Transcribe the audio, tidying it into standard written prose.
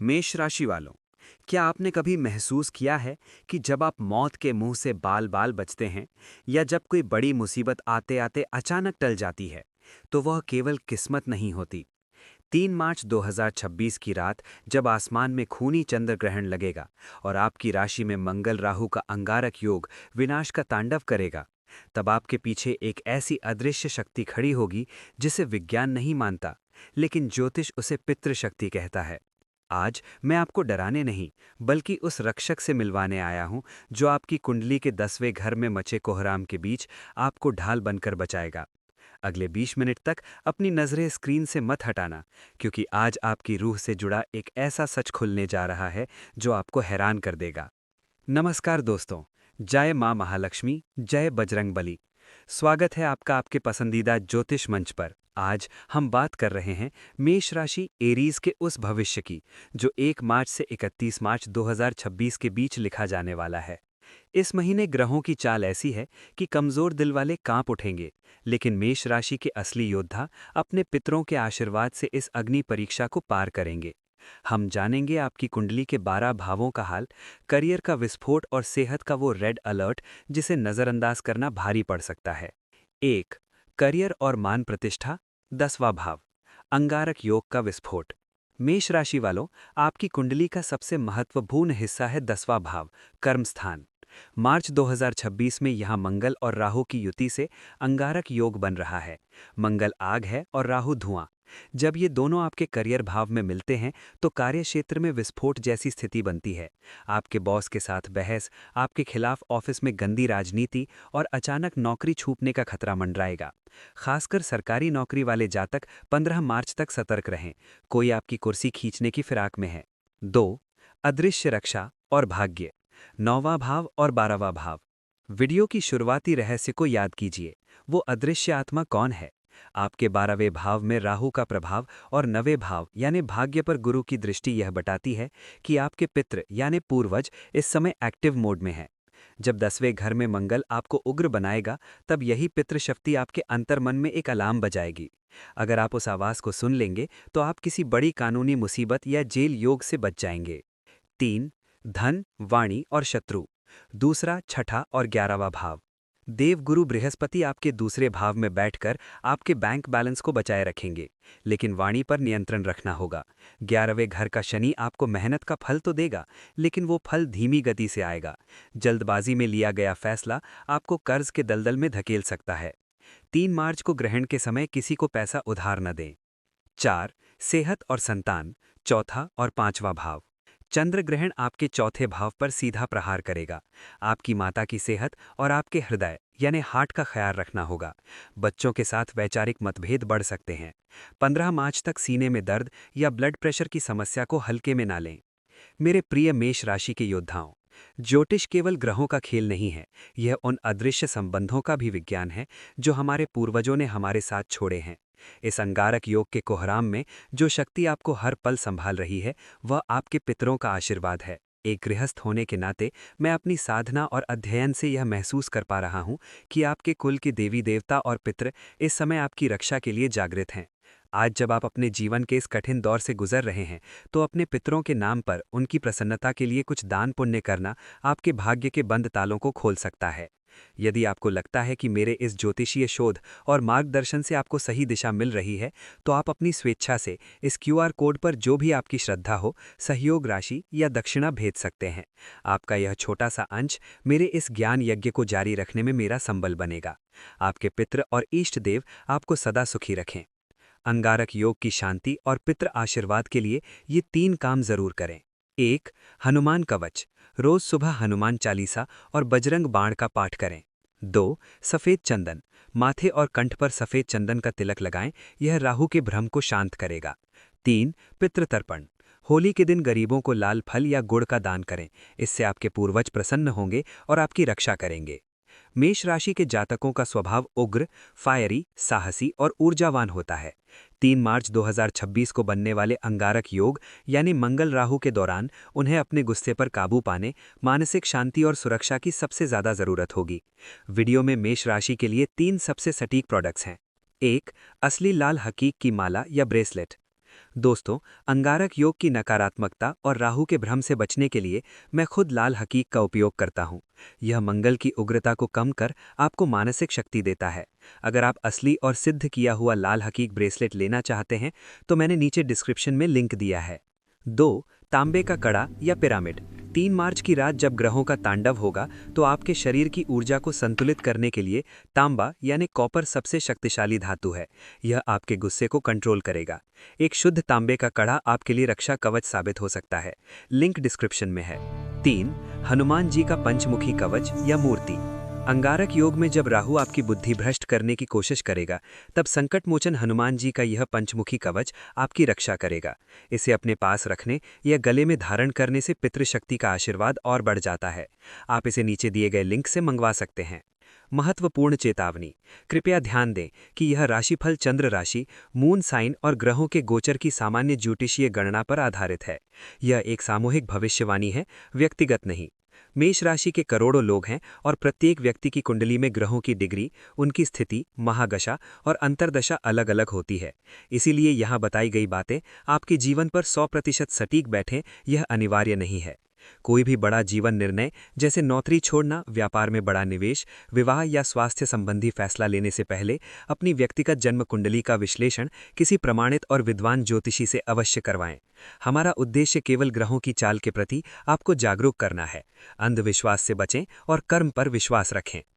मेष राशि वालों, क्या आपने कभी महसूस किया है कि जब आप मौत के मुंह से बाल बाल बचते हैं या जब कोई बड़ी मुसीबत आते आते अचानक टल जाती है, तो वह केवल किस्मत नहीं होती। 3 मार्च 2026 की रात जब आसमान में खूनी चंद्र ग्रहण लगेगा और आपकी राशि में मंगल राहु का अंगारक योग विनाश का तांडव करेगा, तब आपके पीछे एक ऐसी अदृश्य शक्ति खड़ी होगी जिसे विज्ञान नहीं मानता, लेकिन ज्योतिष उसे पितृशक्ति कहता है। आज मैं आपको डराने नहीं, बल्कि उस रक्षक से मिलवाने आया हूं जो आपकी कुंडली के 10वें घर में मचे कोहराम के बीच आपको ढाल बनकर बचाएगा। अगले 20 मिनट तक अपनी नजरें स्क्रीन से मत हटाना, क्योंकि आज आपकी रूह से जुड़ा एक ऐसा सच खुलने जा रहा है जो आपको हैरान कर देगा। नमस्कार दोस्तों, जय मां महालक्ष्मी, जय बजरंगबली। स्वागत है आपका आपके पसंदीदा ज्योतिष मंच पर। आज हम बात कर रहे हैं मेष राशि एरीज के उस भविष्य की जो 1 मार्च से 31 मार्च 2026 के बीच लिखा जाने वाला है। इस महीने ग्रहों की चाल ऐसी है कि कमजोर दिल वाले कांप उठेंगे, लेकिन मेष राशि के असली योद्धा अपने पितरों के आशीर्वाद से इस अग्नि परीक्षा को पार करेंगे। हम जानेंगे आपकी कुंडली के 12 भावों का हाल, करियर का विस्फोट और सेहत का वो रेड अलर्ट जिसे नजरअंदाज करना भारी पड़ सकता है। 1, करियर और मान प्रतिष्ठा। 10वां भाव, अंगारक योग का विस्फोट। मेष राशि वालों, आपकी कुंडली का सबसे महत्वपूर्ण हिस्सा है 10वां भाव, कर्म स्थान। मार्च 2026 में यहां मंगल और राहु की युति से अंगारक योग बन रहा है। मंगल आग है और राहु धुआं। जब ये दोनों आपके करियर भाव में मिलते हैं तो कार्य क्षेत्र में विस्फोट जैसी स्थिति बनती है। आपके बॉस के साथ बहस, आपके खिलाफ ऑफिस में गंदी राजनीति और अचानक नौकरी छूटने का खतरा मंडराएगा। खासकर सरकारी नौकरी वाले जातक 15 मार्च तक सतर्क रहें, कोई आपकी कुर्सी खींचने की फिराक में है। 2, अदृश्य रक्षा और भाग्य। 9वां भाव और 12वां भाव। वीडियो की शुरुआती रहस्य को याद कीजिए। वो अदृश्य आत्मा कौन है? आपके 12वें भाव में राहु का प्रभाव और 9वें भाव यानी भाग्य पर गुरु की दृष्टि यह बताती है कि आपके पितृ यानी पूर्वज इस समय एक्टिव मोड में है। जब 10वें घर में मंगल आपको उग्र बनाएगा, तब यही पितृशक्ति आपके अंतर्मन में एक अलार्म बजाएगी। अगर आप उस आवाज को सुन लेंगे तो आप किसी बड़ी कानूनी मुसीबत या जेल योग से बच जाएंगे। 3, धन, वाणी और शत्रु। दूसरा, छठा और 11वां भाव। देवगुरु बृहस्पति आपके दूसरे भाव में बैठकर आपके बैंक बैलेंस को बचाए रखेंगे, लेकिन वाणी पर नियंत्रण रखना होगा। 11वें घर का शनि आपको मेहनत का फल तो देगा, लेकिन वो फल धीमी गति से आएगा। जल्दबाजी में लिया गया फैसला आपको कर्ज के दलदल में धकेल सकता है। 3 मार्च को ग्रहण के समय किसी को पैसा उधार न दें। 4, सेहत और संतान। चौथा और 5वां भाव। चंद्र ग्रहण आपके चौथे भाव पर सीधा प्रहार करेगा। आपकी माता की सेहत और आपके हृदय यानी हार्ट का ख्याल रखना होगा। बच्चों के साथ वैचारिक मतभेद बढ़ सकते हैं। 15 मार्च तक सीने में दर्द या ब्लड प्रेशर की समस्या को हल्के में ना लें। मेरे प्रिय मेष राशि के योद्धाओं, ज्योतिष केवल ग्रहों का खेल नहीं है, यह उन अदृश्य संबंधों का भी विज्ञान है जो हमारे पूर्वजों ने हमारे साथ छोड़े हैं। इस अंगारक योग के कोहराम में जो शक्ति आपको हर पल संभाल रही है, वह आपके पितरों का आशीर्वाद है। एक गृहस्थ होने के नाते मैं अपनी साधना और अध्ययन से यह महसूस कर पा रहा हूं कि आपके कुल के देवी देवता और पितृ इस समय आपकी रक्षा के लिए जागृत हैं। आज जब आप अपने जीवन के इस कठिन दौर से गुजर रहे हैं, तो अपने पितरों के नाम पर उनकी प्रसन्नता के लिए कुछ दान पुण्य करना आपके भाग्य के बंद तालों को खोल सकता है। यदि आपको लगता है कि मेरे इस ज्योतिषीय शोध और मार्गदर्शन से आपको सही दिशा मिल रही है, तो आप अपनी स्वेच्छा से इस क्यूआर कोड पर जो भी आपकी श्रद्धा हो, सहयोग राशि या दक्षिणा भेज सकते हैं। आपका यह छोटा सा अंश मेरे इस ज्ञान यज्ञ को जारी रखने में मेरा संबल बनेगा। आपके पितृ और इष्ट देव आपको सदा सुखी रखें। अंगारक योग की शांति और पितृ आशीर्वाद के लिए ये 3 काम जरूर करें। 1, हनुमान कवच। रोज सुबह हनुमान चालीसा और बजरंग बाण का पाठ करें। 2, सफेद चंदन। माथे और कंठ पर सफेद चंदन का तिलक लगाएं, यह राहु के भ्रम को शांत करेगा। 3, पितृतर्पण। होली के दिन गरीबों को लाल फल या गुड़ का दान करें, इससे आपके पूर्वज प्रसन्न होंगे और आपकी रक्षा करेंगे। मेष राशि के जातकों का स्वभाव उग्र, फायरी, साहसी और ऊर्जावान होता है। 3 मार्च 2026 को बनने वाले अंगारक योग यानी मंगल राहु के दौरान उन्हें अपने गुस्से पर काबू पाने, मानसिक शांति और सुरक्षा की सबसे ज्यादा जरूरत होगी। वीडियो में मेष राशि के लिए 3 सबसे सटीक प्रोडक्ट्स हैं। 1, असली लाल हकीक की माला या ब्रेसलेट। दोस्तों, अंगारक योग की नकारात्मकता और राहु के भ्रम से बचने के लिए मैं खुद लाल हकीक का उपयोग करता हूँ। यह मंगल की उग्रता को कम कर आपको मानसिक शक्ति देता है। अगर आप असली और सिद्ध किया हुआ लाल हकीक ब्रेसलेट लेना चाहते हैं तो मैंने नीचे डिस्क्रिप्शन में लिंक दिया है। 2. तांबे का कड़ा या पिरामिड। 3 मार्च की रात जब ग्रहों का तांडव होगा तो आपके शरीर की ऊर्जा को संतुलित करने के लिए तांबा यानी कॉपर सबसे शक्तिशाली धातु है। यह आपके गुस्से को कंट्रोल करेगा। एक शुद्ध तांबे का कड़ा आपके लिए रक्षा कवच साबित हो सकता है। लिंक डिस्क्रिप्शन में है। 3. हनुमान जी का पंचमुखी कवच या मूर्ति। अंगारक योग में जब राहु आपकी बुद्धि भ्रष्ट करने की कोशिश करेगा, तब संकट मोचन हनुमान जी का यह पंचमुखी कवच आपकी रक्षा करेगा। इसे अपने पास रखने या गले में धारण करने से पितृशक्ति का आशीर्वाद और बढ़ जाता है। आप इसे नीचे दिए गए लिंक से मंगवा सकते हैं। महत्वपूर्ण चेतावनी। कृपया ध्यान दें कि यह राशिफल चंद्र राशि, मून साइन और ग्रहों के गोचर की सामान्य ज्योतिषीय गणना पर आधारित है। यह एक सामूहिक भविष्यवाणी है, व्यक्तिगत नहीं। मेष राशि के करोड़ों लोग हैं और प्रत्येक व्यक्ति की कुंडली में ग्रहों की डिग्री, उनकी स्थिति, महादशा और अंतर्दशा अलग अलग होती है। इसीलिए यहाँ बताई गई बातें आपके जीवन पर 100% सटीक बैठें, यह अनिवार्य नहीं है। कोई भी बड़ा जीवन निर्णय जैसे नौकरी छोड़ना, व्यापार में बड़ा निवेश, विवाह या स्वास्थ्य संबंधी फैसला लेने से पहले अपनी व्यक्तिगत जन्म कुंडली का विश्लेषण किसी प्रमाणित और विद्वान ज्योतिषी से अवश्य करवाएं। हमारा उद्देश्य केवल ग्रहों की चाल के प्रति आपको जागरूक करना है। अंधविश्वास से बचें और कर्म पर विश्वास रखें।